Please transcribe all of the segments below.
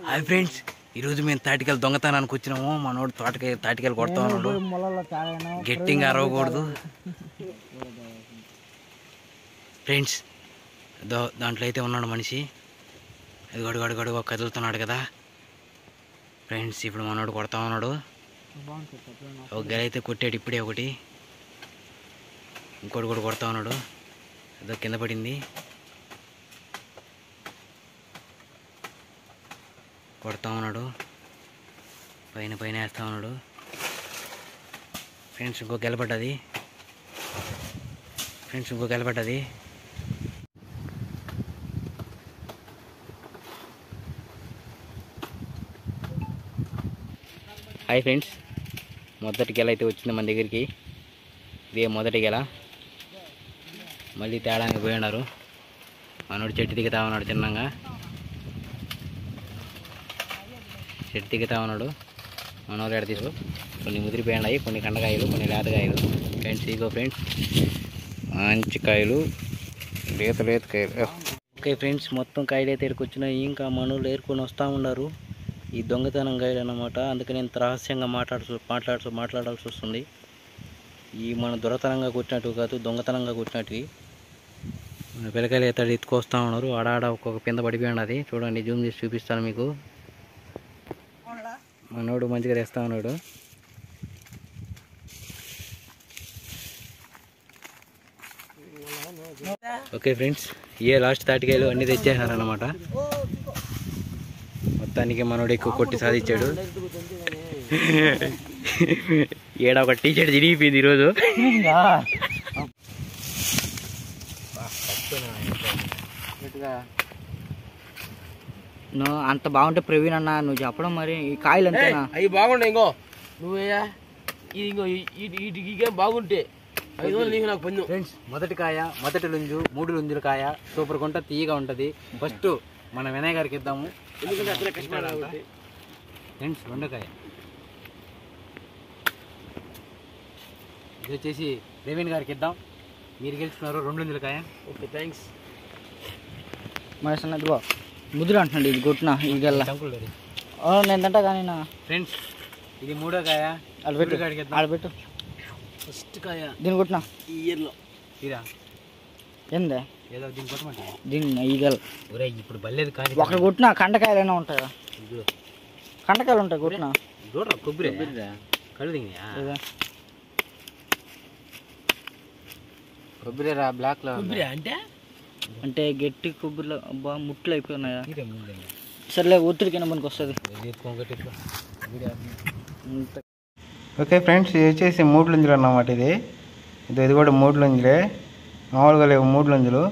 Hi friends, ఈరోజు మేము తాటికాయలు దొంగతనానికి వచ్చినాము. మనోడు తాటికాయలు కొడతా ఉన్నాడు. గట్టిగా అరవకూడదు ఫ్రెండ్స్. దాంట్లో అయితే ఉన్నాడు మనిషి, అది గడుగడుగడుగా కదులుతున్నాడు కదా ఫ్రెండ్స్. ఇప్పుడు మనోడు కొడతా ఉన్నాడు. ఒక గెల అయితే కొట్టాడు ఇప్పుడే, ఒకటి ఇంకోటి కూడా కొడతా ఉన్నాడు. ఏదో కింద పడింది, కొడతా ఉన్నాడు. పైన వేస్తా ఉన్నాడు ఫ్రెండ్స్. ఇంకో గెలపడ్డది ఫ్రెండ్స్, ఇంకో గెలపడ్డది. హాయ్ ఫ్రెండ్స్, మొదటి గెల అయితే వచ్చింది మన దగ్గరికి. ఇదే మొదటి గెల. మళ్ళీ తేడానికి పోయి ఉన్నారు. మనోడు చెట్టు దిగుతా ఉన్నాడు, చిన్నగా చెట్టు దిగుతా ఉన్నాడు. మనోడు ఎడ తీసుకో, కొన్ని ముదిరిపోయినాయి, కొన్ని కండకాయలు, కొన్ని లేతకాయలు ఫ్రెండ్స్. ఇగో ఫ్రెండ్స్, మంచి కాయలు, లేత కాయలు. ఓకే ఫ్రెండ్స్, మొత్తం కాయలు అయితే ఎడుకొచ్చినాయి. ఇంకా మనోళ్ళు ఏరుకొని వస్తూ ఉన్నారు. ఈ దొంగతనం కాయలు అన్నమాట. అందుకని ఇంత రహస్యంగా మాట్లాడాల్సి వస్తుంది. ఈ మన దొరతనంగా కొట్టినట్టు కాదు, దొంగతనంగా కొట్టినట్టు. పిల్లకాయలు అయితే ఎత్తుకొస్తా ఉన్నారు. ఆడాడ ఒక్కొక్క కింద పడిపోయి ఉన్నది. చూడండి, జూమ్ చేసి చూపిస్తాను మీకు. మనోడు మంచిగా తెస్తా ఉన్నాడు. ఓకే ఫ్రెండ్స్, ఏ లాస్ట్ తాటికాయలు అన్నీ తెచ్చేసారన్నమాట. మొత్తానికి మనోడు ఎక్కువ కొట్టి సాధించాడు. ఏడా ఒక టీషర్ట్ చిరిగిపోయింది ఈరోజు. అంత బాగుంటే ప్రవీణ్ అన్న నువ్వు చెప్పడం, మరి ఈ కాయలు అంతేనా? అవి బాగుంటాయి. ఇంకో నువ్వేయా ఇంకో ఇటుకే బాగుంటే 500 నీకు నాకు పొందు. ఫ్రెండ్స్, మొదటి కాయ, మొదటి లుంజు, 3 లుంజుల కాయ సూపర్ కొంట తీయగా ఉంటుంది. ఫస్ట్ మన వినయ్ గారికి ఇద్దాము, ఎందుకంటే అసలే కష్టపడాలి ఫ్రెండ్స్. రెండో కాయ ఇది వచ్చేసి ప్రవీణ్ గారికి ఇద్దాం. మీరు గెలుచుకున్నారు 2 లుంజుల కాయ. Okay, thanks. మహేష్ అన్న ఇదిగో ముద్దులు అంటున్నాడు. ఇది కొట్టిన ఈ గల్ల నేను తింటా కానీ నా ఫ్రెండ్స్. ఇది 3వ కాయ, ఆడబెట్టు. ఫస్ట్ కాయ దీన్ని కొట్టినా ఈ ఇయర్లో తీరా ఏందే ఏదో దీన్ని కొట్టమంటే దీన్ని ఈగలు. ఒరే ఇప్పుడు బల్లేదు కానీ ఒకటి కొట్టినా కండకాయలైనా ఉంటాయా? కండకాయలు ఉంటాయి కొట్టినా. కొబ్బరి కళ్ళు దిగినాయా? కొబ్బరి రా, బ్లాక్ లో కొబ్బరి అంటే గట్టి కొబ్బరిలో బాగా ముట్లు అయిపోయినాయా? సర్లే, ఒత్తిడికైనా మనకు వస్తుంది. ఓకే ఫ్రెండ్స్, ఇది వచ్చేసి 3 లుంజులు అన్నమాట. ఇది కూడా 3 లుంజులే. మామూలుగా లేవు 3 లుంజులు.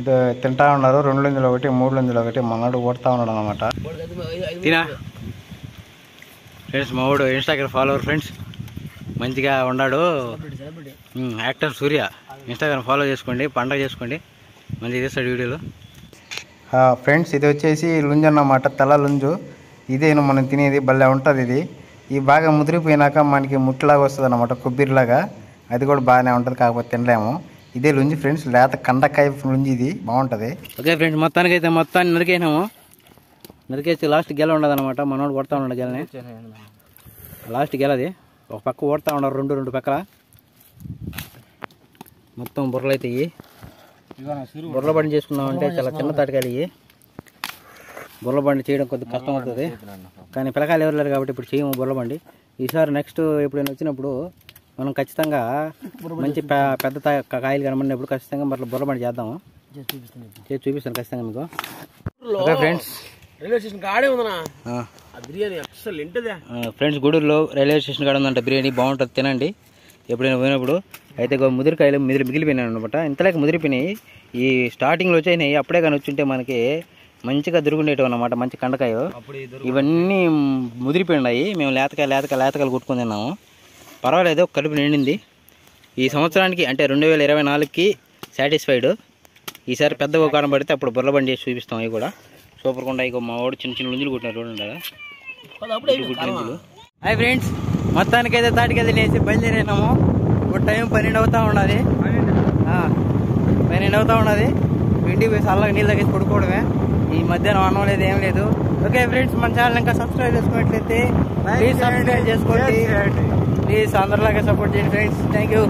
ఇది తింటా ఉన్నారు. 2 లుంజులు ఒకటి, 3 లుంజులు ఒకటి. మనోడు కొడతా ఉన్నాడు అనమాట. తినా ఫ్రెండ్స్, మా వాడు ఇన్స్టాగ్రామ్ ఫాలోవర్ ఫ్రెండ్స్, మంచిగా ఉన్నాడు. యాక్టర్ సూర్య. ఇన్స్టాగ్రామ్ ఫాలో చేసుకోండి, పండగ చేసుకోండి, మంచిగా చేస్తాడు వీడియోలు. ఫ్రెండ్స్, ఇది వచ్చేసి లుంజు అన్నమాట, తెల్ల లుంజు. ఇదే మనం తినేది, భలే ఉంటుంది ఇది. ఈ బాగా ముదిరిపోయినాక మనకి ముట్లాగా వస్తుంది అన్నమాట, కొబ్బరిలాగా. అది కూడా బాగానే ఉంటుంది, కాకపోతే తినలేము. ఇదే లుంజి ఫ్రెండ్స్, లేత కండకాయ లుంజి. ఇది బాగుంటుంది. ఓకే ఫ్రెండ్స్, మొత్తానికి మొత్తాన్ని నరికేసినాము. నరికేసి లాస్ట్ గెల ఉండదు అనమాట. మనోడు కొడతా ఉన్నాడు గెలని. లాస్ట్ గెలది ఒక పక్క ఓడతా ఉన్నారు, రెండు పక్కల మొత్తం బుర్రలు అయితే ఇవి. బుర్రల బండి చేసుకున్నామంటే చాలా చిన్న తాటికాయలు ఇవి. బుర్రల బండి చేయడం కొద్దిగా కష్టం అవుతుంది, కానీ పిల్లకాయలు ఎవరు లేరు కాబట్టి ఇప్పుడు చేయము బుర్రల బండి. ఈసారి నెక్స్ట్ ఎప్పుడైనా వచ్చినప్పుడు మనం ఖచ్చితంగా మంచి పెద్ద కాయలు కనబడినప్పుడు ఖచ్చితంగా మరి బుర్రల బండి చేద్దాము. చూపిస్తాను ఖచ్చితంగా మీకు. ఓకే ఫ్రెండ్స్, రైల్వే స్టేషన్ కాడే ఉందనా బిర్యానీ అసలు ఏంటదే. ఫ్రెండ్స్, గూడూరులో రైల్వే స్టేషన్ కాడ ఉందంట బిర్యానీ, బాగుంటుంది, తినండి ఎప్పుడైనా పోయినప్పుడు. అయితే ముదిరికాయలు మిగిలిపోయినాయి అనమాట. ఇంతలేక ముదిరిపోయినాయి. ఈ స్టార్టింగ్లో వచ్చాయి, అప్పుడే కానీ వచ్చింటే మనకి మంచిగా దొరుకుండేటివి అన్నమాట, మంచి కండకాయ. ఇవన్నీ ముదిరిపోయినాయి. మేము లేతకాయలు కొట్టుకుని తిన్నాము. పర్వాలేదు, కడుపు నిండింది. ఈ సంవత్సరానికి అంటే 2024కి సాటిస్ఫైడ్. ఈసారి పెద్ద ఉపకారం పడితే అప్పుడు బుర్ర బండి చేసి చూపిస్తాం. అవి కూడా సూపర్ కుండా. ఇక మా వాడు చిన్న లుంజులు కొట్టినారు చూడండి. లుంజులు. హాయ్ ఫ్రెండ్స్, మొత్తానికైతే తాటికి తినేసి బయలుదేరినాము. ఇప్పుడు టైం 12 అవుతా ఉన్నది. 12 అవుతా ఉన్నది. ఇంటికి పోయి చల్లగా నీళ్ళు తగ్గేసి పడుకోవడమే. ఈ మధ్యాహ్నం అన్నం లేదు ఏం లేదు. ఓకే ఫ్రెండ్స్, మన ఛానల్ ఇంకా సబ్స్క్రైబ్ చేసుకున్నట్లయితే ప్లీజ్ సబ్స్క్రైబ్ చేసుకోండి. ప్లీజ్ అందరిలాగా సపోర్ట్ చేయండి ఫ్రెండ్స్. Thank you.